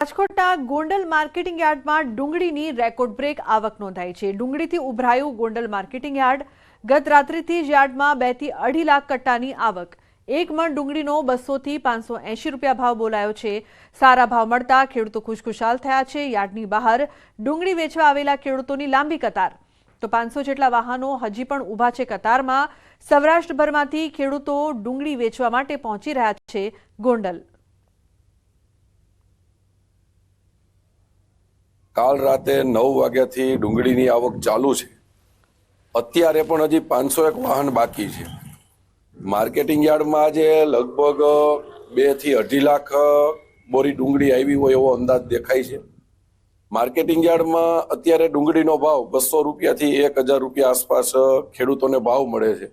રાજકોટના ગોંડલ માર્કેટિંગ યાર્ડમાં ડુંગળીની રેકોર્ડ બ્રેક આવક નોંધાઈ છે। ડુંગળીથી ઉભરાયું ગોંડલ માર્કેટિંગ યાર્ડ। ગત રાત્રિથી જ યાર્ડમાં 2 થી 2.5 લાખ કટ્ટાની આવક। એક મણ ડુંગળીનો 200 થી 580 રૂપિયા ભાવ બોલાયો છે। સારા ભાવ મળતા ખેડૂતો ખુશખુશાલ થયા છે। યાર્ડની બહાર ડુંગળી વેચવા આવેલા ખેડૂતોની લાંબી કતાર। તો 500 જેટલા વાહનો હજી પણ ઊભા છે કતારમાં। સૌરાષ્ટ્રભરમાંથી ખેડૂતો ડુંગળી વેચવા માટે પહોંચી રહ્યા છે ગોંડલ। કાલ રાતે 9 વાગ્યાથી ડુંગળીની આવક ચાલુ છે। અત્યારે પણ હજી 501 વાહન બાકી છે। માર્કેટિંગ યાર્ડમાં આજે લગભગ 2 થી 2.5 લાખ બોરી ડુંગળી આવી હોય એવો અંદાજ દેખાય છે। માર્કેટિંગ યાર્ડમાં અત્યારે ડુંગળીનો ભાવ 200 રૂપિયાથી 1000 રૂપિયા આસપાસ ખેડૂતોને ભાવ મળે છે।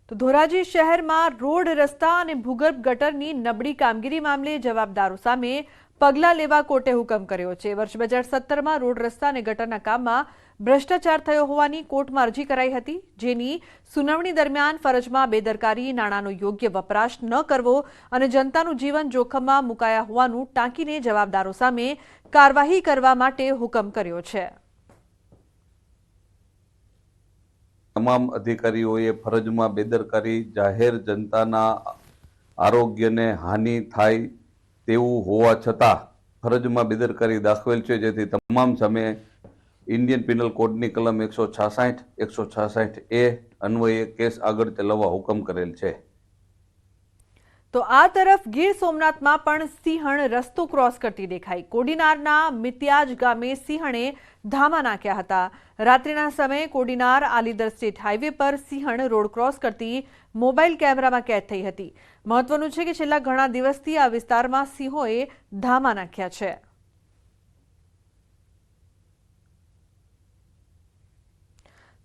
તો ધોરાજી શહેરમાં રોડ રસ્તા અને ભૂગર્ભ ગટરની નબળી કામગીરી મામલે જવાબદારો સામે પગલાં લેવા કોર્ટે હુકમ કર્યો છે। વર્ષ 2017માં રોડ રસ્તા અને ગટરના કામમાં ભ્રષ્ટાચાર થયો હોવાની કોર્ટમાં અરજી કરાઈ હતી, જેની સુનાવણી દરમિયાન ફરજમાં બેદરકારી, નાણાંનો યોગ્ય વપરાશ ન કરવો અને જનતાનું જીવન જોખમમાં મુકાયા હોવાનું ટાંકીને જવાબદારો સામે કાર્યવાહી કરવા માટે હુકમ કર્યો છે। તમામ અધિકારીઓએ ફરજમાં બેદરકારી, જાહેર જનતાના આરોગ્યને હાનિ થાય તેવું હોવા છતાં ફરજમાં બેદરકારી દાખવેલ છે, જેથી તમામ સામે ઇન્ડિયન પિનલ કોડની કલમ 166, 166A અન્વયે કેસ આગળ ચલાવવા હુકમ કરેલ છે। તો આ તરફ ગીર સોમનાથમાં પણ સિંહણ રસ્તો ક્રોસ કરતી દેખાઈ। કોડીનારના મિત્યાજ ગામે સિંહણે ધામા નાખ્યા હતા। રાત્રિના સમયે કોડીનાર આલીદર સ્ટેટ હાઈવે પર સિંહણ રોડ ક્રોસ કરતી મોબાઈલ કેમેરામાં કેદ થઈ હતી। મહત્વનું છે કે છેલ્લા ઘણા દિવસથી આ વિસ્તારમાં સિંહોએ ધામા નાખ્યા છે।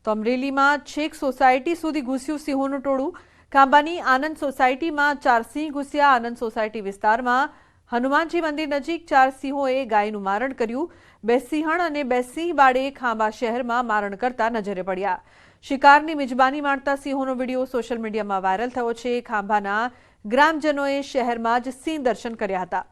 તો અમરેલીમાં છેક સોસાયટી સુધી ઘૂસ્યું સિંહોનું ટોળું। ખાંભાની આનંદ સોસાયટીમાં 4 સિંહ ઘૂસ્યા। આનંદ સોસાયટી વિસ્તારમાં હનુમાનજી મંદિર નજીક 4 સિંહોએ ગાયનું મારણ કર્યું। 2 સિંહણ અને 2 સિંહ બાળે ખાંભા શહેરમાં મારણ કરતા નજરે પડ્યા। શિકારની મિજબાની માણતા સિંહોનો વિડીયો સોશિયલ મીડિયામાં વાયરલ થયો છે। ખાંભાના ગ્રામજનોએ શહેરમાં જ સિંહ દર્શન કર્યા હતા।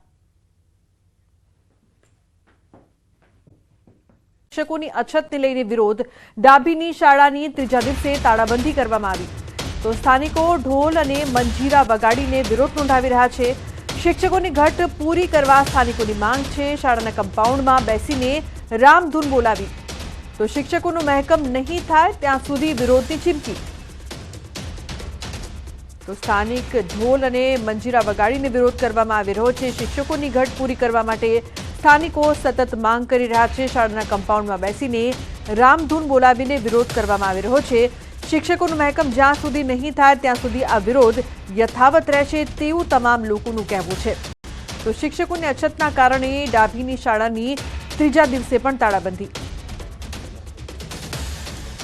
શિક્ષકોની અછતને લઈને વિરોધ। ડાભીની શાળાની ત્રીજા દિવસે તાળાબંધી કરવામાં આવી। તો સ્થાનિકો ઢોલ અને મંજીરા વગાડીને વિરોધ નોંધાવી રહ્યા છે। શિક્ષકોની ઘટ પૂરી કરવા સ્થાનિકોની માંગ છે। શાળાના કમ્પાઉન્ડમાં બેસીને રામધૂન બોલાવી। તો શિક્ષકોનું મહેકમ નહીં થાય ત્યાં સુધી વિરોધની ચીમકી। તો સ્થાનિક ઢોલ અને મંજીરા વગાડીને વિરોધ કરવામાં આવી રહ્યો છે। શિક્ષકોની ઘટ પૂરી કરવા માટે સ્થાનિકો સતત માંગ કરી રહ્યા છે। શાળાના કમ્પાઉન્ડમાં બેસીને રામધૂન બોલાવીને વિરોધ કરવામાં આવી રહ્યો છે। શિક્ષકોનું મહેકમ જ્યાં સુધી નહીં થાય ત્યાં સુધી આ વિરોધ યથાવત રહેશે તેવું તમામ લોકોનું કહેવું છે। તો શિક્ષકોની અછતના કારણે ડાભીની શાળાની ત્રીજા દિવસે પણ તાળાબંધી।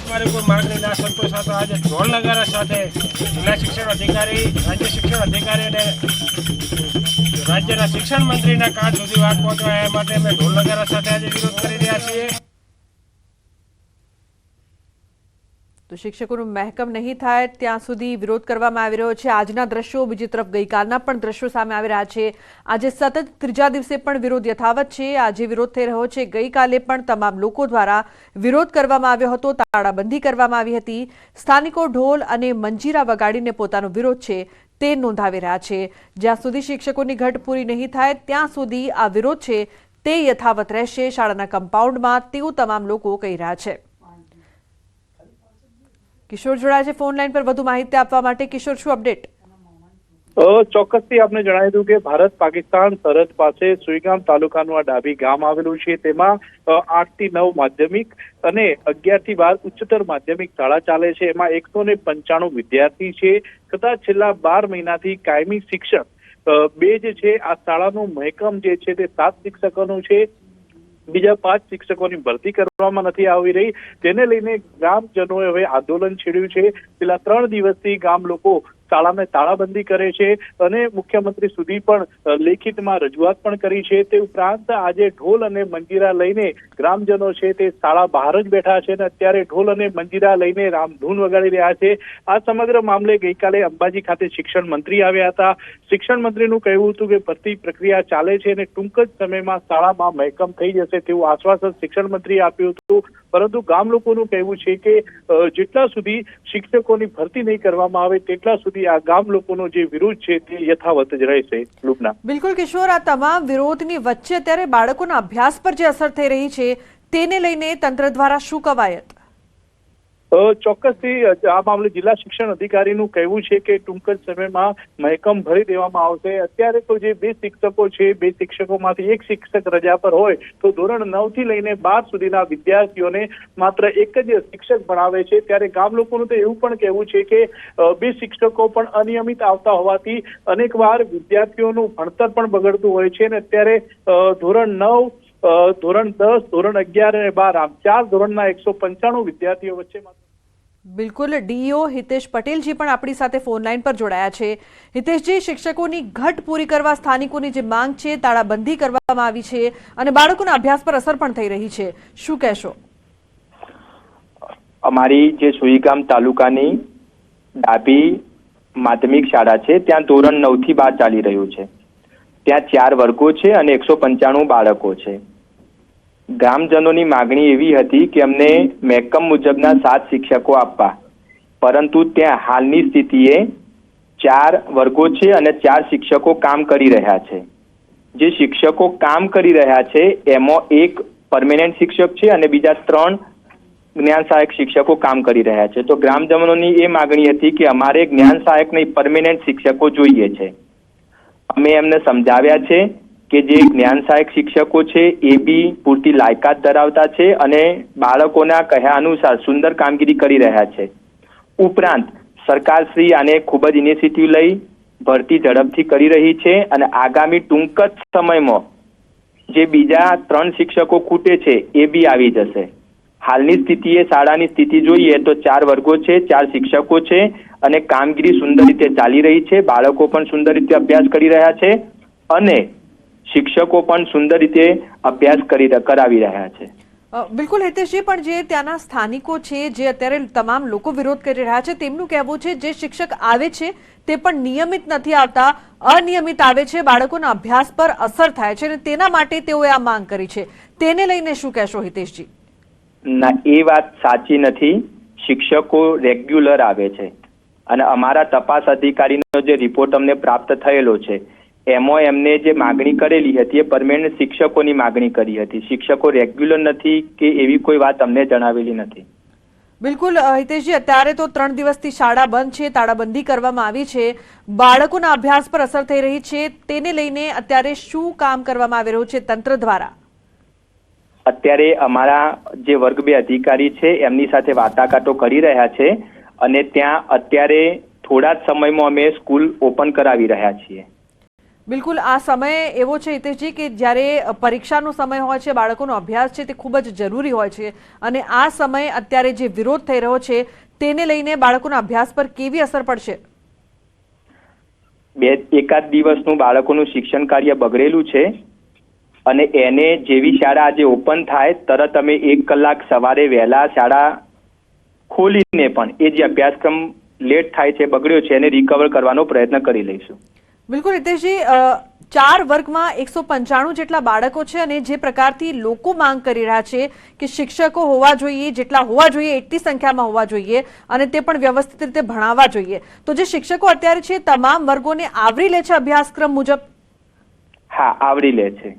हमारे कोई मांग ना संतोष आता आज ढोल नगारा साथे जिला शिक्षण अधिकारी, राज्य शिक्षण अधिकारी ने राज्यના શિક્ષણ મંત્રીના કાન સુધી વાત પહોંચવા એ માટે અમે ઢોલ નગારા સાથે આજે વિરોધ કરી રહ્યા છીએ। તો શિક્ષકોનું મહેકમ નહીં થાય ત્યાં સુધી વિરોધ કરવામાં આવી રહ્યો છે। આજના દ્રશ્યો, બીજી તરફ ગઈકાલના પણ દ્રશ્યો સામે આવી રહ્યા છે। આજે સતત ત્રીજા દિવસે પણ વિરોધ યથાવત છે। આજે વિરોધ થઈ રહ્યો છે। ગઈકાલે પણ તમામ લોકો દ્વારા વિરોધ કરવામાં આવ્યો હતો, તાળાબંધી કરવામાં આવી હતી। સ્થાનિકો ઢોલ અને મંજીરા વગાડીને પોતાનો વિરોધ છે તે નોંધાવી રહ્યા છે। જ્યાં સુધી શિક્ષકોની ઘટ પૂરી નહીં થાય ત્યાં સુધી આ વિરોધ છે તે યથાવત રહેશે શાળાના કમ્પાઉન્ડમાં, તેવું તમામ લોકો કહી રહ્યા છે। કિશોર જોડાય છે ફોન લાઈન પર વધુ માહિતી આપવા માટે। કિશોર, શું અપડેટ? ચોક્કસથી આપને જણાવી દઉં કે ભારત પાકિસ્તાન સરહદ પાસે સુઈગામ તાલુકાનું આ ડાભી ગામ આવેલું છે। તેમાં 8 થી 9 માધ્યમિક અને 11 થી 12 ઉચ્ચતર માધ્યમિક શાળા ચાલે છે। એમાં 195 વિદ્યાર્થી છે, છતાં છેલ્લા 12 મહિનાથી કાયમી શિક્ષક 2 જે છે આ શાળાનું મહેકમ જે છે તે 7 શિક્ષકોનું છે। બીજા 5 શિક્ષકોની ભરતી કરવામાં નથી આવી રહી, તેને લઈને ગ્રામજનોએ હવે આંદોલન છેડ્યું છે। છેલ્લા 3 દિવસથી ગામ લોકો શાળાને તાળાબંધી કરે છે અને મુખ્યમંત્રી સુધી પણ લેખિતમાં રજૂઆત પણ કરી છે. તે ઉપરાંત આજે ઢોલ અને મંજીરા લઈને ગ્રામજનો છે તે શાળા બહાર જ બેઠા છે અને અત્યારે ઢોલ અને મંજીરા લઈને રામધૂન વગાડી રહ્યા છે. આ સમગ્ર મામલે ગઈકાલે અંબાજી ખાતે શિક્ષણ મંત્રી આવ્યા હતા. શિક્ષણ મંત્રીનું કહેવું હતું કે ભરતી પ્રક્રિયા ચાલે છે અને ટૂંક જ સમયમાં શાળામાં મહેકમ થઈ જશે તેવું આશ્વાસન શિક્ષણ મંત્રીએ આપ્યું હતું. પરંતુ ગામ લોકોનું કહેવું છે કે જેટલા સુધી શિક્ષકોની ભરતી નહીં કરવામાં આવે તેટલા સુધી આ ગામ લોકોનો જે વિરોધ છે તે યથાવત જ રહેશે. લુબના. બિલકુલ કિશોર, આ તમામ વિરોધની વચ્ચે અત્યારે બાળકોના અભ્યાસ પર જે અસર થઈ રહી છે તેને લઈને તંત્ર દ્વારા શું કવાયત? ચોક્કસથી આ મામલે જિલ્લા શિક્ષણ અધિકારીનું કહેવું છે કે ટૂંક જ સમયમાં મહેકમ ભરી દેવામાં આવશે. અત્યારે તો જે 2 શિક્ષકો છે, 2 શિક્ષકોમાંથી 1 શિક્ષક રજા પર હોય તો ધોરણ 9 થી લઈને 12 સુધીના વિદ્યાર્થીઓને માત્ર એક જ શિક્ષક ભણાવે છે. ત્યારે ગામ લોકોનું તો એવું પણ કહેવું છે કે 2 શિક્ષકો પણ અનિયમિત આવતા હોવાથી અનેકવાર વિદ્યાર્થીઓનું ભણતર પણ બગડતું હોય છે. અને અત્યારે ધોરણ 9, ધોરણ 10, ધોરણ 11 અને 12 આમ 4 ધોરણના 195 વિદ્યાર્થીઓ વચ્ચે બિલકુલ. ડીઓ હિતેશ પટેલજી પણ આપણી સાથે ફોન લાઈન પર જોડાયા છે. હિતેશજી, શિક્ષકોની ઘટ પૂરી કરવા સ્થાનિકોની જે માંગ છે તાળાબંધી કરવામાં આવી છે અને બાળકોના અભ્યાસ પર અસર પણ થઈ રહી છે, શું કહેશો? અમારી જે સુઈગામ તાલુકાની ડાભી માધ્યમિક શાળા છે ત્યાં ધોરણ 9 થી 12 ચાલી રહ્યું છે. ત્યાં 4 વર્ગો છે અને 195 બાળકો છે. ગ્રામજનોની માગણી એવી હતી કે અમને મહેકમ મુજબના 7 શિક્ષકો આપવા, પરંતુ ત્યાં હાલની સ્થિતિએ 4 વર્ગો છે અને 4 શિક્ષકો કામ કરી રહ્યા છે. જે શિક્ષકો કામ કરી રહ્યા છે એમાં 1 પરમેનન્ટ શિક્ષક છે અને બીજા 3 જ્ઞાન સહાયક શિક્ષકો કામ કરી રહ્યા છે. તો ગ્રામજનોની એ માગણી હતી કે અમારે જ્ઞાન સહાયક નહીં પરમેનન્ટ શિક્ષકો જોઈએ છે. અમે એમને સમજાવ્યા છે કે જે જ્ઞાન સહાયક શિક્ષકો છે એ બી પૂરતી લાયકાત ધરાવતા છે અને બાળકોના કહ્યા અનુસાર સુંદર કામગીરી કરી રહ્યા છે. ઉપરાંત સરકારશ્રી આને ખૂબ જ ઇનિશિયેટિવ લઈ ભરતી ઝડપથી કરી રહી છે અને આગામી ટૂંક જ સમયમાં જે બીજા 3 શિક્ષકો ખૂટે છે એ બી આવી જશે. હાલની સ્થિતિએ શાળાની સ્થિતિ જોઈએ તો 4 વર્ગો છે, 4 શિક્ષકો છે અને કામગીરી સુંદર રીતે ચાલી રહી છે. બાળકો પણ સુંદર રીતે અભ્યાસ કરી રહ્યા છે અને શિક્ષકો પણ સુંદર રીતે અભ્યાસ કરાવી રહ્યા છે. બિલકુલ હિતેશજી, પણ જે ત્યાંના સ્થાનિકો છે, જે અત્યારે તમામ લોકો વિરોધ કરી રહ્યા છે, તેમનું કહેવું છે જે શિક્ષક આવે છે તે પણ નિયમિત નથી આવતા, અનિયમિત આવે છે, બાળકોના અભ્યાસ પર અસર થાય છે અને તેના માટે તેઓએ આ માંગ કરી છે. તેને લઈને શું કહેશો હિતેશજી? ના, એ વાત સાચી નથી. શિક્ષકો રેગ્યુલર આવે છે અને અમારા તપાસ અધિકારીનો જે રિપોર્ટ અમને પ્રાપ્ત થયેલો છે એમાં એમને જે માગણી કરેલી હતી એ પરમેનન્ટ શિક્ષકોની માગણી કરી હતી. શિક્ષકો રેગ્યુલર નથી કે એવી કોઈ વાત અમને જણાવેલી નથી. બિલકુલ હિતેશજી, અત્યારે તો 3 દિવસથી શાળા બંધ છે, તાળાબંધી કરવામાં આવી છે, બાળકોના અભ્યાસ પર અસર થઈ રહી છે, તેને લઈને અત્યારે શું કામ કરવામાં આવી રહ્યું છે તંત્ર દ્વારા? અત્યારે અમારા જે વર્ગ 2 અધિકારી છે એમની સાથે વાટાઘાટો કરી રહ્યા છે અને ત્યાં અત્યારે થોડા જ સમયમાં અમે સ્કૂલ ઓપન કરાવી રહ્યા છીએ. બિલકુલ, આ સમય એવો છે હિતેશજી કે જ્યારે પરીક્ષાનો સમય હોય છે, બાળકોનો અભ્યાસ છે તે ખૂબ જ જરૂરી હોય છે અને આ સમય અત્યારે જે વિરોધ થઈ રહ્યો છે તેને લઈને બાળકોના અભ્યાસ પર કેવી અસર પડશે? એકાદ દિવસનું બાળકોનું શિક્ષણ કાર્ય બગડેલું છે અને એને જેવી શાળા આજે ઓપન થાય તરત અમે 1 કલાક સવારે વહેલા શાળા ખોલીને પણ એ જે અભ્યાસક્રમ લેટ થાય છે, બગડ્યો છે, એને રિકવર કરવાનો પ્રયત્ન કરી લઈશું. બિલકુલ હિતેશજી, 4 વર્ગમાં 195 જેટલા બાળકો છે અને જે પ્રકારથી લોકો માંગ કરી રહ્યા છે કે શિક્ષકો હોવા જોઈએ, જેટલા હોવા જોઈએ એટલી સંખ્યામાં હોવા જોઈએ અને તે પણ વ્યવસ્થિત રીતે ભણાવવા જોઈએ, તો જે શિક્ષકો અત્યારે છે તમામ વર્ગોને આવરી લે છે અભ્યાસક્રમ મુજબ? હા, આવરી લે છે.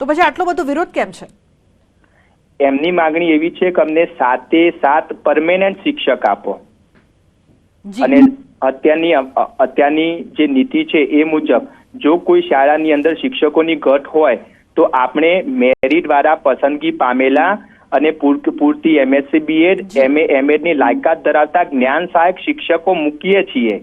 તો પછી આટલો બધો વિરોધ કેમ છે? એમની માંગણી એવી છે કે અમને 7 પરમેનન્ટ શિક્ષક આપો અને અત્યારની જે નીતિ છે એ મુજબ જો કોઈ શાળાની અંદર શિક્ષકોની ઘટ હોય તો આપણે મેરિટ દ્વારા પસંદગી પામેલા અને પૂરતી MSc BEd MA MAd ની લાયકાત ધરાવતા જ્ઞાન સહાયક શિક્ષકો મૂકીએ છીએ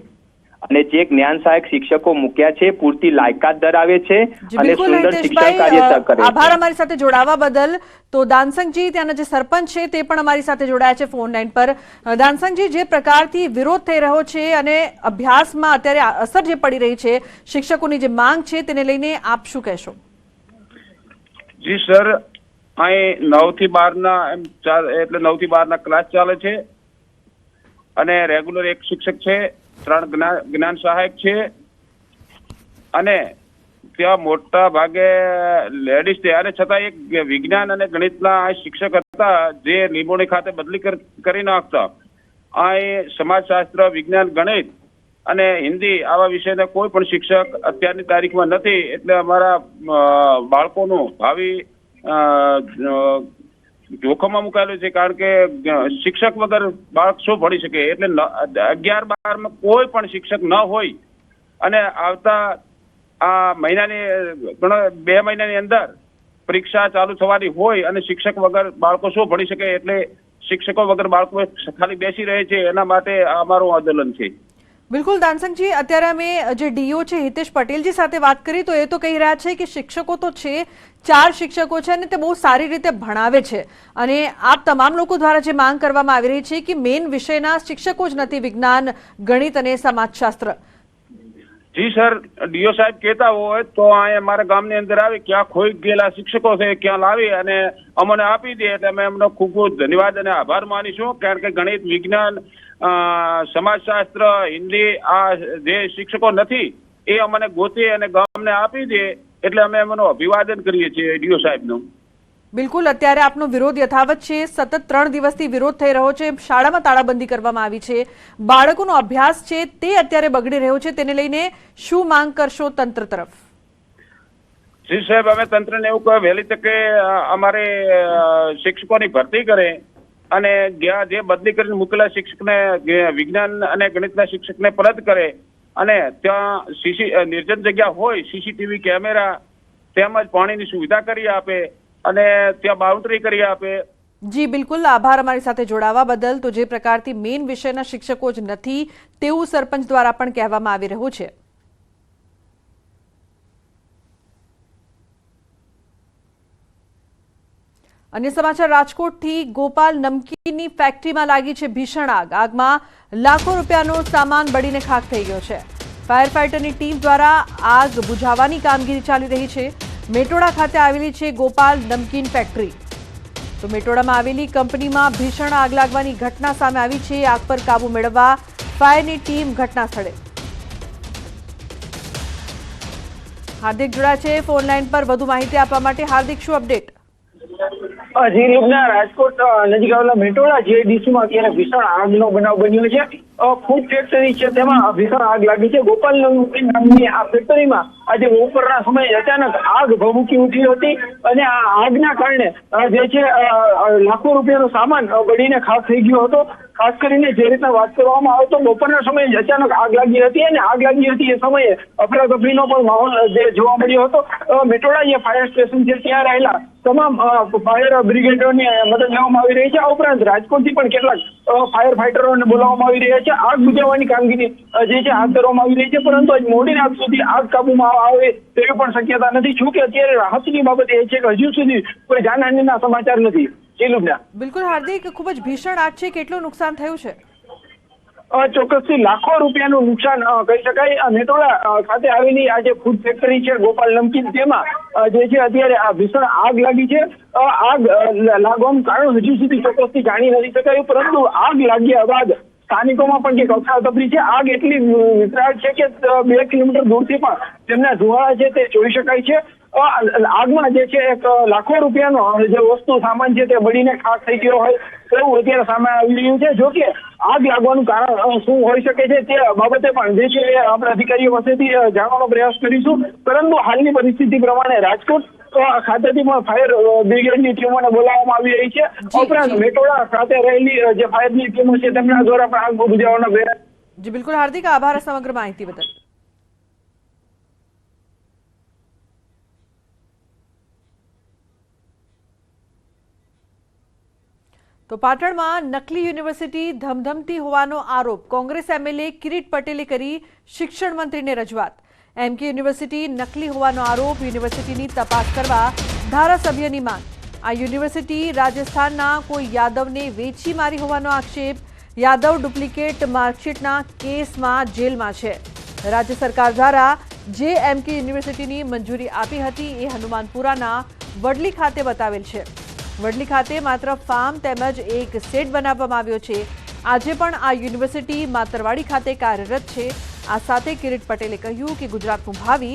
અને જે જ્ઞાન સહાયક શિક્ષકો મૂક્યા છે પૂરતી લાયકાત ધરાવે છે જી અને બિલકુલ સુંદર શિક્ષણ હિતેશભાઈ, કાર્ય કરે આભાર છે. અમારી સાથે જોડાવા બદલ. તો દાનસંગજી ત્યાંના જે સરપંચ છે તે પણ અમારી સાથે જોડાયા છે ફોન લાઈન પર. દાનસંગજી, જે પ્રકારથી વિરોધ થઈ રહ્યો છે અને અભ્યાસમાં અત્યારે અસર જે પડી રહી છે, શિક્ષકોની જે માંગ છે તેને લઈને આપ શું કહેશો? જી સર, અહીં 9 થી 12 ના એટલે 9 થી 12 ના ક્લાસ ચાલે છે અને રેગ્યુલર એક શિક્ષક છે, 3 જ્ઞાન સહાયક છે અને ત્યાં મોટા ભાગે લેડીઝ છે. અને છતાં એક વિજ્ઞાન અને ગણિતના શિક્ષક હતા જે લીંબોણી ખાતે બદલી કરી નાખતા. અહીં સમાજશાસ્ત્ર, વિજ્ઞાન, ગણિત અને હિન્દી આવા વિષયના કોઈ પણ શિક્ષક અત્યારની તારીખમાં નથી. એટલે અમારા બાળકોનું ભાવિ જોખમમાં મુકાયેલું છે, કારણ કે શિક્ષક વગર બાળક શું ભણી શકે. એટલે 11-12 કોઈ પણ શિક્ષક ન હોય અને આવતા આ મહિનાની 2 મહિનાની અંદર પરીક્ષા ચાલુ થવાની હોય અને શિક્ષક વગર બાળકો શું ભણી શકે. એટલે શિક્ષકો વગર બાળકો ખાલી બેસી રહે છે. એના માટે અમારું આંદોલન છે. બિલકુલ દાનસંગજી, અત્યારે અમે જે ડીઓ છે હિતેશ પટેલજી સાથે વાત કરી તો એ તો કહી રહ્યા છે કે શિક્ષકો તો છે, 4 શિક્ષકો છે અને તે બહુ સારી રીતે ભણાવે છે. અને આપ તમામ લોકો દ્વારા જે માંગ કરવામાં આવી રહી છે કે મેઇન વિષયના શિક્ષકો જ નથી, વિજ્ઞાન, ગણિત અને સમાજશાસ્ત્ર. જી સર, ડીઓ સાહેબ કહેતા હોય તો અહીંયા અમારા ગામની અંદર આવી, ક્યાં ખોઈ ગયેલા શિક્ષકો છે ક્યાં લાવી અને અમને આપી દે એટલે અમે એમનો ખૂબ ખૂબ ધન્યવાદ અને આભાર માનીશું. કારણ કે ગણિત, વિજ્ઞાન, સમાજશાસ્ત્ર, હિન્દી આ જે શિક્ષકો નથી એ અમને ગોતી અને ગામને આપી દે એટલે અમે એમનું અભિવાદન કરીએ છીએ ડીઓ સાહેબનું. બિલકુલ, અત્યારે આપનો વિરોધ યથાવત છે. સતત 3 દિવસથી વિરોધ થઈ રહ્યો છે. શાળામાં તાળાબંધી કરવામાં આવી છે. બાળકોનો અભ્યાસ છે તે અત્યારે બગડી રહ્યો છે. તેને લઈને શું માંગ કરશો તંત્ર તરફ? જી સાહેબ, અમે તંત્રને એવું કહે વહેલી તકે અમારે શિક્ષકોની ભરતી કરે અને જે બદલી કરીને મૂકેલા શિક્ષકને, વિજ્ઞાન અને ગણિતના શિક્ષકને પરત કરે અને ત્યાં નિર્જન જગ્યા હોય, સીસીટીવી કેમેરા તેમજ પાણીની સુવિધા કરી આપે અને ત્યાં બાઉન્ડ્રી કરી આપે. જી બિલકુલ, આભાર અમારી સાથે જોડાવા બદલ. તો જે પ્રકારથી મેઇન વિષયના શિક્ષકો જ નથી તેવું સરપંચ દ્વારા પણ કહેવામાં આવી રહ્યું છે. અન્ય સમાચાર રાજકોટથી. ગોપાલ નમકીનની ફેક્ટરીમાં લાગી છે ભીષણ આગ. આગમાં લાખો રૂપિયાનો સામાન બળીને ખાખ થઈ ગયો છે. ફાયર ફાઈટરની ટીમ દ્વારા આગ બુઝાવવાની કામગીરી ચાલી રહી છે. મેટોડા ખાતે આવેલી છે ગોપાલ નમકીન ફેક્ટરી. તો મેટોડામાં આવેલી કંપનીમાં ભીષણ આગ લાગવાની ઘટના સામે આવી છે. આગ પર કાબુ મેળવવા ફાયરની ટીમ ઘટના સ્થળે. હાર્દિક જોડાયા છે ફોન લાઈન પર વધુ માહિતી આપવા માટે. હાર્દિક, શું અપડેટ? જી લુબના, રાજકોટ નજીક આવેલા મેટોડા જીઆઈડીસીમાં અત્યારે ભીષણ આગનો બનાવ બન્યો છે. ફૂડ ફેક્ટરી છે તેમાં ભીષણ આગ લાગી છે. ગોપાલ નામની આ ફેક્ટરીમાં આજે બપોરના સમયે અચાનક આગ ભભૂકી ઉઠી હતી અને આ આગના કારણે જે છે લાખો રૂપિયાનો સામાન બળીને ખાખ થઈ ગયો હતો. ખાસ કરીને જે રીતના વાત કરવામાં આવે તો બપોરના સમયે અચાનક આગ લાગી હતી અને આગ લાગી હતી એ સમયે અફરાતફરીનો પણ માહોલ જે જોવા મળ્યો હતો. મેટોડા જે ફાયર સ્ટેશન છે ત્યાં રહેલા તમામ ફાયર બ્રિગેડોની મદદ લેવામાં આવી રહી છે. આ ઉપરાંત રાજકોટથી પણ કેટલાક ફાયર ફાઈટરોને બોલાવવામાં આવી રહ્યા છે. આગ બુઝાવવાની કામગીરી જે છે હાથ ધરવામાં આવી રહી છે, પરંતુ આજ મોડી રાત સુધી આગ કાબુમાં આવે તેવી પણ શક્યતા નથી. શું કે અત્યારે રાહતની બાબત એ છે કે હજુ સુધી કોઈ જાનહાનિના સમાચાર નથી. બિલકુલ હાર્દિક, ખૂબ જ ભીષણ આગ છે. કેટલું નુકસાન થયું છે? ચોક્કસથી લાખો રૂપિયાનું નુકસાન કહી શકાય. મેટોડા ખાતે આવેલી આ જે ફૂડ ફેક્ટરી છે ગોપાલ નમકીન, તેમાં જે છે અત્યારે આ ભીષણ આગ લાગી છે. આગ લાગવાનું કારણ હજુ સુધી ચોક્કસથી જાણી નથી શકાયું, પરંતુ આગ લાગ્યા બાદ સ્થાનિકોમાં પણ કંઈક અફરાતફરી છે. આગ એટલી વિકરાળ છે કે 2 કિલોમીટર દૂરથી પણ તેમના ધુવાળા છે તે જોઈ શકાય છે. આગમાં જે છે એક લાખો રૂપિયાનો જે વસ્તુ સામાન છે તે બળીને ખાખ થઈ ગયો હોય એવું અત્યારે સામે આવી રહ્યું છે. જો કે આગ લાગવાનું કારણ શું હોઈ શકે છે તે બાબતે પણ જે છે આપણે અધિકારીઓ પાસેથી જાણવાનો પ્રયાસ કરીશું, પરંતુ હાલની પરિસ્થિતિ પ્રમાણે રાજકોટ ખાતેથી પણ ફાયર બ્રિગેડની ટીમોને બોલાવવામાં આવી રહી છે. ઉપરાંત મેટોડા ખાતે રહેલી જે ફાયરની ટીમો છે તેમના દ્વારા પણ આગ બુઝાવવાનો પ્રયાસ. જી બિલકુલ હાર્દિક, આભાર સમગ્ર માહિતી બદલ. તો પાટણમાં નકલી યુનિવર્સિટી ધમધમતી હોવાનો આરોપ કોંગ્રેસ એમએલએ કિરીટ પટેલે કરી શિક્ષણ મંત્રીને રજૂઆત. એમકે યુનિવર્સિટી નકલી હોવાનો આરોપ, યુનિવર્સિટીની તપાસ કરવા ધારાસભ્યની માંગ. આ યુનિવર્સિટી રાજસ્થાનના કોઈ યાદવને વેચી મારી હોવાનો આક્ષેપ. યાદવ ડુપ્લિકેટ માર્કશીટના કેસમાં જેલમાં છે. રાજ્ય સરકાર દ્વારા જે એમકે યુનિવર્સિટીની મંજૂરી આપી હતી એ હનુમાનપુરાના વડલી ખાતે બતાવેલ છે. વડલી ખાતે માત્ર ફાર્મ તેમજ એક સેટ બનાવવામાં આવ્યો છે. આજે પણ આ યુનિવર્સિટી માતરવાડી ખાતે કાર્યરત છે. આ સાથે કિરીટ પટેલે કહ્યું કે ગુજરાતનું ભાવિ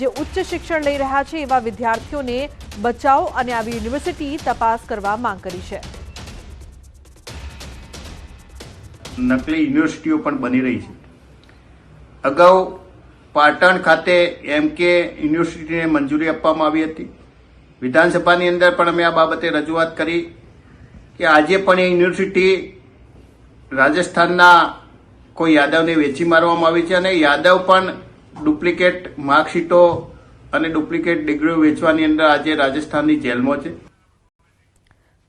જે ઉચ્ચ શિક્ષણ લઈ રહ્યા છે એવા વિદ્યાર્થીઓને બચાવો અને આવી યુનિવર્સિટી તપાસ કરવા માંગ કરી છે. નકલી યુનિવર્સિટીઓ પણ બની રહી છે. અગાઉ પાટણ ખાતે એમકે યુનિવર્સિટીને મંજૂરી આપવામાં આવી હતી. વિધાનસભાની અંદર પણ અમે આ બાબતે રજૂઆત કરી કે આજે પણ એ યુનિવર્સિટી રાજસ્થાનના કોઈ યાદવને વેચી મારવામાં આવી છે અને યાદવ પણ ડુપ્લિકેટ માર્કશીટો અને ડુપ્લિકેટ ડિગ્રીઓ વેચવાની અંદર આજે રાજસ્થાનની જેલમાં છે.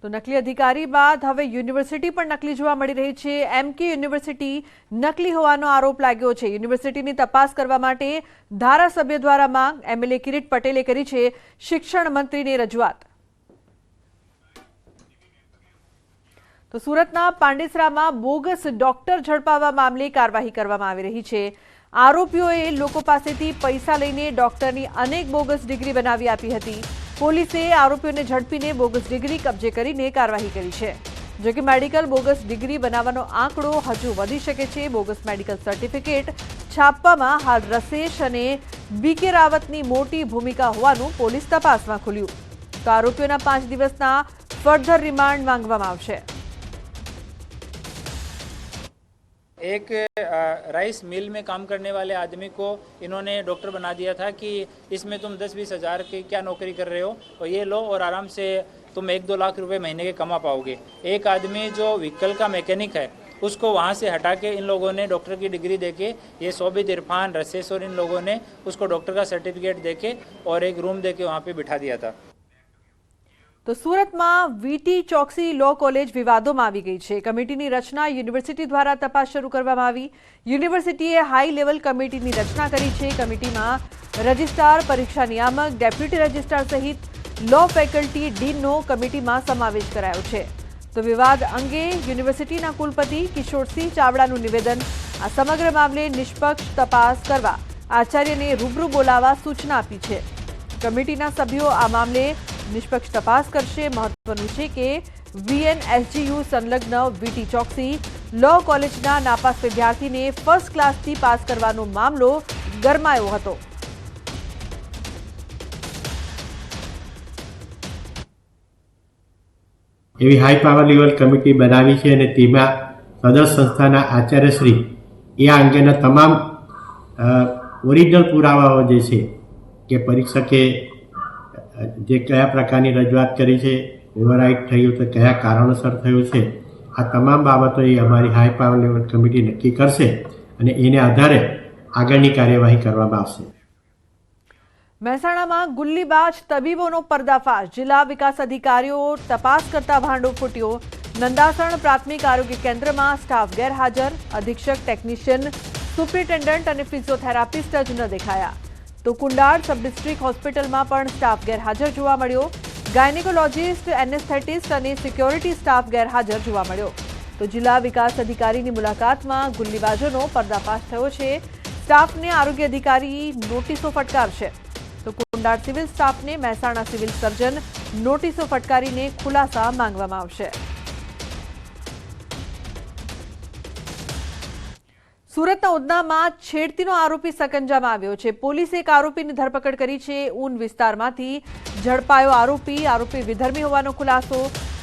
તો નકલી અધિકારી બાદ હવે યુનિવર્સિટી પણ નકલી જોવા મળી રહી છે. એમકે યુનિવર્સિટી નકલી હોવાનો આરોપ લાગ્યો છે. યુનિવર્સિટીની તપાસ કરવા માટે ધારાસભ્ય દ્વારા માંગ. એમએલએ કિરીટ પટેલે કરી છે શિક્ષણ મંત્રીને રજૂઆત. તો સુરતના પાંડેસરામાં બોગસ ડોક્ટર ઝડપાવવા મામલે કાર્યવાહી કરવામાં આવી રહી છે. આરોપીઓએ લોકો પાસેથી પૈસા લઈને ડોક્ટરની અનેક બોગસ ડિગ્રી બનાવી આપી હતી. પોલીસે આરોપીઓને ઝડપીને બોગસ ડિગ્રી કબજે કરીને કાર્યવાહી કરી છે. જો કે મેડિકલ બોગસ ડિગ્રી બનાવવાનો આંકડો હજુ વધી શકે છે. બોગસ મેડિકલ સર્ટિફિકેટ છાપવામાં હાલ રસેશ અને બીકે રાવતની મોટી ભૂમિકા હોવાનું પોલીસ તપાસમાં ખુલ્યું. તો આરોપીઓના 5 દિવસના ફર્ધર રિમાન્ડ માંગવામાં આવશે. एक राइस मिल में काम करने वाले आदमी को इन्होंने डॉक्टर बना दिया था कि इसमें तुम 10-20 हज़ार की क्या नौकरी कर रहे हो और ये लो और आराम से तुम 1-2 लाख रुपए महीने के कमा पाओगे. एक आदमी जो व्हीकल का मैकेनिक है उसको वहाँ से हटा के इन लोगों ने डॉक्टर की डिग्री देके ये सोबित इरफान रसेस और इन लोगों ने उसको डॉक्टर का सर्टिफिकेट देके और एक रूम देके वहाँ पे बिठा दिया था. તો સુરતમાં વીટી ચોકસી લો કોલેજ વિવાદોમાં આવી ગઈ છે. કમિટીની રચના યુનિવર્સિટી દ્વારા તપાસ શરૂ કરવામાં આવી. યુનિવર્સિટીએ હાઈ લેવલ કમિટીની રચના કરી છે. કમિટીમાં રજિસ્ટ્રાર, પરીક્ષા નિયામક, ડેપ્યુટી રજિસ્ટ્રાર સહિત લો ફેકલ્ટી ડીનનો કમિટીમાં સમાવેશ કરાયો છે. તો વિવાદ અંગે યુનિવર્સિટીના કુલપતિ કિશોરસિંહ ચાવડાનું નિવેદન. આ સમગ્ર મામલે નિષ્પક્ષ તપાસ કરવા આચાર્યને રૂબરૂ બોલાવવા સૂચના આપી છે. કમિટીના સભ્યો આ મામલે નિષ્પક્ષ તપાસ કરશે. મહત્વનું છે કે VNSGU સંલગ્ન વીટી ચોકસી લો કોલેજના નાપાસ વિદ્યાર્થીને ફર્સ્ટ ક્લાસથી પાસ કરવાનો મામલો ગરમાયો હતો. એવી હાઈ પાવર લેવલ કમિટી બનાવી છે અને તેમાં સદર સંસ્થાના આચાર્યશ્રી એ આ અંગેના તમામ ઓરિજિનલ પુરાવાઓ જે છે કે પરીક્ષકે જે કયા પ્રકારની રજૂઆત કરી છે, ઓવરરાઇટ થયું તો કયા કારણોસર થયું છે, આ તમામ બાબતો એ અમારી હાઈ પાવર લેવલ કમિટી નક્કી કરશે અને એને આધારે આગળની કાર્યવાહી કરવામાં આવશે. મહેસાણામાં ગુલ્લીબાજ તબીબોનો પર્દાફાશ. જિલ્લા વિકાસ અધિકારીઓ તપાસ કરતા ભાંડો ફૂટ્યો. નંદાસણ પ્રાથમિક આરોગ્ય કેન્દ્રમાં સ્ટાફ ગેરહાજર. અધિક્ષક, ટેકનિશિયન, સુપ્રિન્ટેન્ડન્ટ અને ફિઝિયોથેરાપિસ્ટ જ ન દેખાયા. તો કુંડાળ સબ ડિસ્ટ્રિક્ટ હોસ્પિટલમાં પણ સ્ટાફ ગેરહાજર જોવા મળ્યો. ગાયનેકોલોજીસ્ટ, એનેસ્થેટિસ્ટ અને સિક્યોરિટી સ્ટાફ ગેરહાજર જોવા મળ્યો. તો જિલ્લા વિકાસ અધિકારીની મુલાકાતમાં ગુલ્લીબાજોનો પર્દાફાશ થયો છે. સ્ટાફને આરોગ્ય અધિકારી નોટિસો ફટકારશે. તો કુંડાળ સિવિલ સ્ટાફને મહેસાણા સિવિલ સર્જન નોટિસો ફટકારીને ખુલાસા માંગવામાં આવશે. સુરતના ઉધનામાં છેડતીનો આરોપી સકંજામાં આવ્યો છે. પોલીસે એક આરોપીની ધરપકડ કરી છે. ઊન વિસ્તારમાંથી ઝડપાયો આરોપી વિધર્મી હોવાનો ખુલાસો.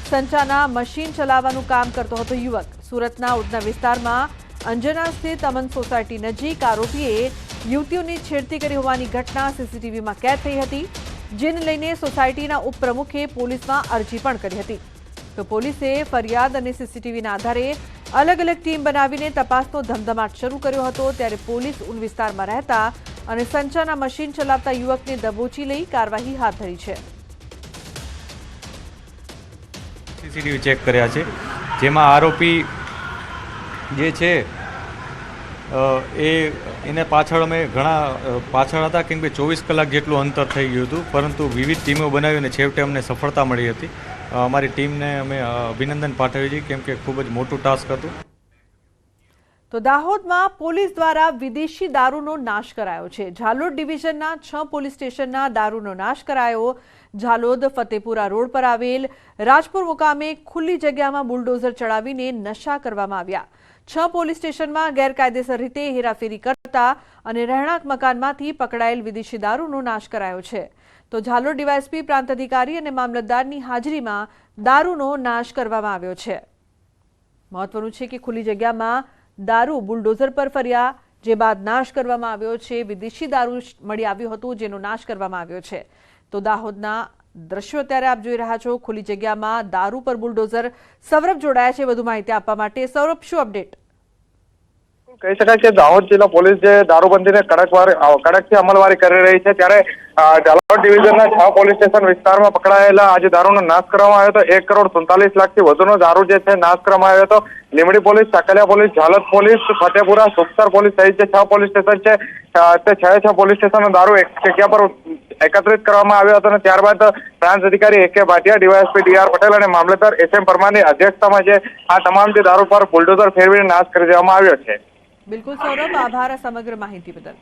સંચાના મશીન ચલાવવાનું કામ કરતો હતો યુવક. સુરતના ઉધના વિસ્તારમાં અંજના સ્થિત અમન સોસાયટી નજીક આરોપીએ યુવતીઓની છેડતી કરી હોવાની ઘટના સીસીટીવીમાં કેદ થઈ હતી. જેને લઈને સોસાયટીના ઉપપ્રમુખે પોલીસમાં અરજી પણ કરી હતી. તો પોલીસે ફરિયાદ અને સીસીટીવીના આધારે અલગ અલગ ટીમ બનાવીને તપાસનો ધમધમાટ શરૂ કર્યો હતો. ત્યારે પોલીસ ઉન વિસ્તારમાં રહેતા અને સંચાના મશીન ચલાવતા યુવકને દબોચી લઈ કાર્યવાહી હાથ ધરી છે. સીસીટીવી ચેક કર્યા છે, જેમાં આરોપી જે છે એને પાછળ અમે ઘણા પાછળ હતા, કેમ કે 24 કલાક જેટલું અંતર થઈ ગયું હતું, પરંતુ વિવિધ ટીમો બનાવી અને છેવટે અમને સફળતા મળી હતી. અમારી ટીમને અમે અભિનંદન પાઠવીએ છીએ, કેમ કે ખૂબ જ મોટું ટાસ્ક હતું. તો દાહોદમાં પોલીસ દ્વારા વિદેશી દારૂનો નાશ કરાયો છે. ઝાલોદ ડિવિઝનના 6 પોલીસ સ્ટેશનના દારૂનો નાશ કરાયો. ઝાલોદ ફતેપુરા રોડ પર આવેલ રાજપુર મુકામે ખુલ્લી જગ્યામાં બુલડોઝર ચડાવીને નશા કરવામાં આવ્યા. 6 પોલીસ સ્ટેશનમાં ગેરકાયદેસર રીતે હેરાફેરી કરતા અને રહેણાંક મકાનમાંથી પકડાયેલ વિદેશી દારૂનો નાશ કરાયો છે. તો ઝાલોદ ડીવાયએસપી પ્રાંત અધિકારી અને મામલતદારની હાજરીમાં દારૂનો નાશ કરવામાં આવ્યો છે. મહત્વનું છે કે ખુલ્લી જગ્યામાં દારૂ બુલડોઝર પર ફર્યા, જે બાદ નાશ કરવામાં આવ્યો છે. વિદેશી દારૂ મળી આવ્યું હતું, જેનો નાશ કરવામાં આવ્યો છે. તો દાહોદના દ્રશ્યો અત્યારે આપ જોઈ રહ્યા છો. ખુલ્લી જગ્યામાં દારૂ પર બુલડોઝર. સૌરભ જોડાયા છે વધુ માહિતી આપવા માટે. સૌરભ, શું અપડેટ? કહી શકાય કે દાહોદ જિલ્લા પોલીસ જે દારૂબંધીને કડકથી અમલવારી કરી રહી છે, ત્યારે ઝાલોદ ડિવિઝનના 6 પોલીસ સ્ટેશન વિસ્તારમાં પકડાયેલા આજે દારૂનો નાશ કરવામાં આવ્યો હતો. 1,47,00,000થી વધુનો દારૂ જે છે નાશ કરવામાં આવ્યો હતો. Limbdi police, Sakaliya police, Jhalod police, Fatepura, Sukhsar police સહિત જે 6 પોલીસ સ્ટેશન છે, તે 6 પોલીસ સ્ટેશનનો દારૂ એક જગ્યા પર એકત્રિત કરવામાં આવ્યો હતો અને ત્યારબાદ પ્રાંત અધિકારી AK Bhatia, DYSP DR Patel અને મામલતદાર SM પરમારની અધ્યક્ષતામાં જે આ તમામ જે દારૂ પર બુલડોઝર ફેરવીને નાશ કરી દેવામાં આવ્યો છે. બિલકુલ સૌરભ, આભાર આ સમગ્ર માહિતી બદલ.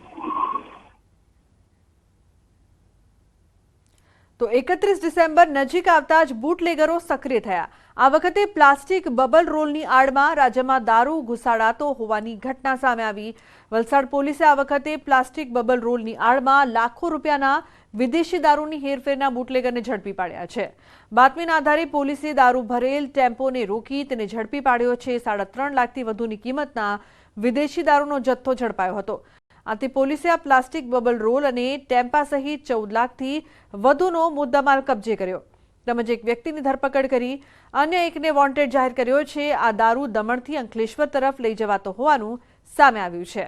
તો 31 ડિસેમ્બર નજીક આવતા જ બુટલેગરો સક્રિય થયા. આ વખતે પ્લાસ્ટિક બબલ રોલની આડમાં રાજ્યમાં દારૂ ઘુસાડાતો હોવાની ઘટના સામે આવી. વલસાડ પોલીસે આ વખતે પ્લાસ્ટિક બબલ રોલની આડમાં લાખો રૂપિયાના વિદેશી દારૂની હેરફેરના બુટલેગરને ઝડપી પાડ્યા છે. બાતમીના આધારે પોલીસે દારૂ ભરેલ ટેમ્પોને રોકી તેને ઝડપી પાડ્યો છે. 3.5 લાખથી વધુની કિંમતના વિદેશી દારૂનો જથ્થો ઝડપાયો હતો. આથી પોલીસે આ પ્લાસ્ટિક બબલ રોલ અને ટેમ્પા સહિત 14 લાખથી વધુનો મુદ્દામાલ કબજે કર્યો, તેમજ એક વ્યક્તિની ધરપકડ કરી અન્ય એકને વોન્ટેડ જાહેર કર્યો છે. આ દારૂ દમણથી અંકલેશ્વર તરફ લઈ જવાતો હોવાનું સામે આવ્યું છે.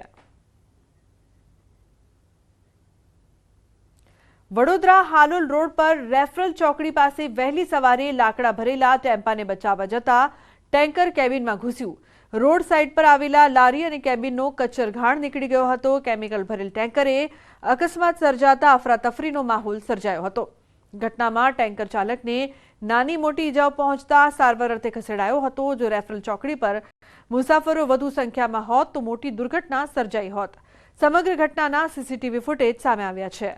વડોદરા હાલોલ રોડ પર રેફરલ ચોકડી પાસે વહેલી સવારે લાકડા ભરેલા ટેમ્પાને બચાવવા જતા ટેન્કર કેબિનમાં ઘૂસ્યું. રોડ સાઇડ પર આવેલા લારી અને કેબિનનો કચરઘાણ નીકળી ગયો હતો. કેમિકલ ભરેલ ટેન્કરે અકસ્માત સર્જાતા અફરાતફરીનો માહોલ સર્જાયો હતો. ઘટનામાં ટેન્કર ચાલકને નાની મોટી ઇજાઓ પહોંચતા સારવાર અર્થે ખસેડાયો હતો. જો રેફરલ ચોકડી પર મુસાફરો વધુ સંખ્યામાં હોત તો મોટી દુર્ઘટના સર્જાઈ હોત. સમગ્ર ઘટનાના CCTV ફૂટેજ સામે આવ્યા છે.